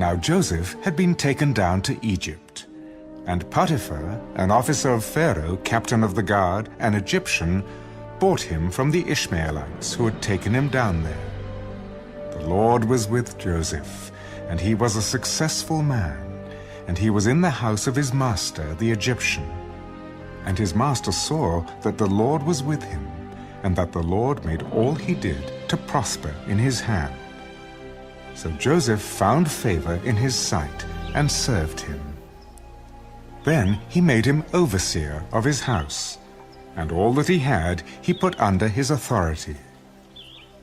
Now Joseph had been taken down to Egypt, and Potiphar, an officer of Pharaoh, captain of the guard, an Egyptian, bought him from the Ishmaelites who had taken him down there. The Lord was with Joseph, and he was a successful man, and he was in the house of his master, the Egyptian. And his master saw that the Lord was with him, and that the Lord made all he did to prosper in his hand. So Joseph found favor in his sight and served him. Then he made him overseer of his house, and all that he had he put under his authority.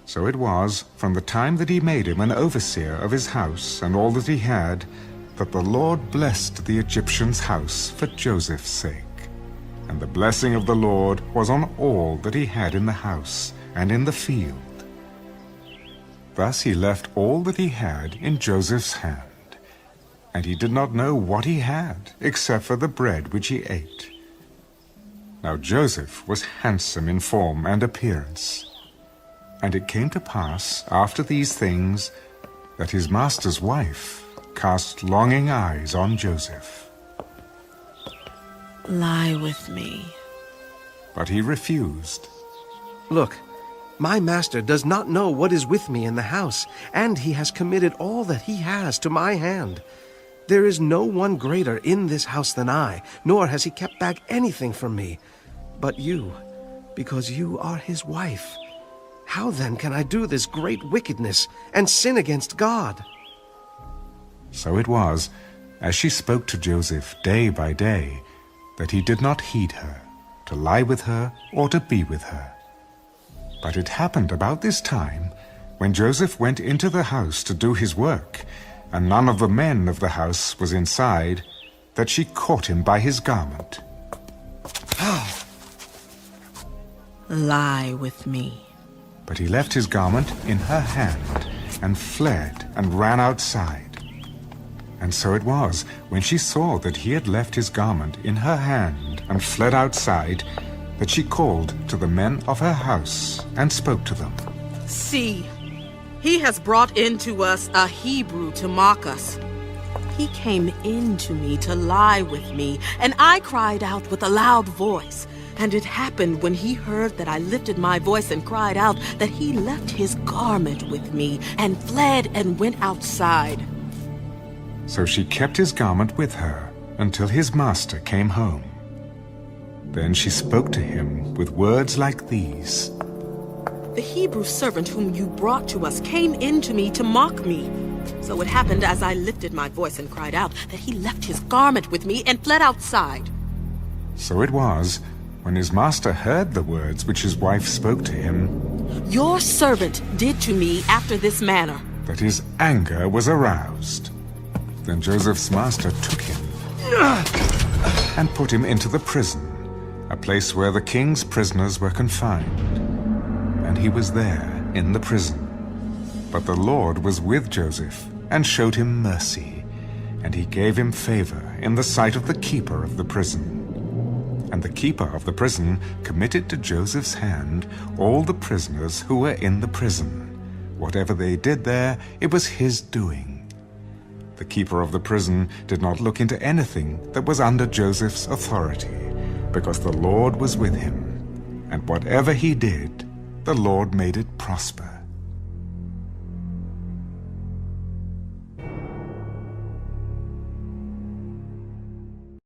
So it was, from the time that he made him an overseer of his house and all that he had, that the Lord blessed the Egyptian's house for Joseph's sake. And the blessing of the Lord was on all that he had in the house and in the field. Thus he left all that he had in Joseph's hand, and he did not know what he had except for the bread which he ate. Now Joseph was handsome in form and appearance. And it came to pass after these things that his master's wife cast longing eyes on Joseph. Lie with me. But he refused. Look, my master does not know what is with me in the house, and he has committed all that he has to my hand. There is no one greater in this house than I, nor has he kept back anything from me. But you, because you are his wife. How then can I do this great wickedness and sin against God? So it was, as she spoke to Joseph day by day, that he did not heed her, to lie with her or to be with her. But it happened about this time, when Joseph went into the house to do his work, and none of the men of the house was inside, that she caught him by his garment. Lie with me. But he left his garment in her hand, and fled and ran outside. And so it was, when she saw that he had left his garment in her hand and fled outside, that she called to the men of her house and spoke to them. See, he has brought into us a Hebrew to mock us. He came in to me to lie with me, and I cried out with a loud voice. And it happened when he heard that I lifted my voice and cried out that he left his garment with me and fled and went outside. So she kept his garment with her until his master came home. Then she spoke to him with words like these. The Hebrew servant whom you brought to us came in to me to mock me. So it happened as I lifted my voice and cried out that he left his garment with me and fled outside. So it was, when his master heard the words which his wife spoke to him, your servant did to me after this manner, that his anger was aroused. Then Joseph's master took him and put him into the prison, a place where the king's prisoners were confined. And he was there in the prison. But the Lord was with Joseph and showed him mercy, and he gave him favor in the sight of the keeper of the prison. And the keeper of the prison committed to Joseph's hand all the prisoners who were in the prison. Whatever they did there, it was his doing. The keeper of the prison did not look into anything that was under Joseph's authority, because the Lord was with him, and whatever he did, the Lord made it prosper.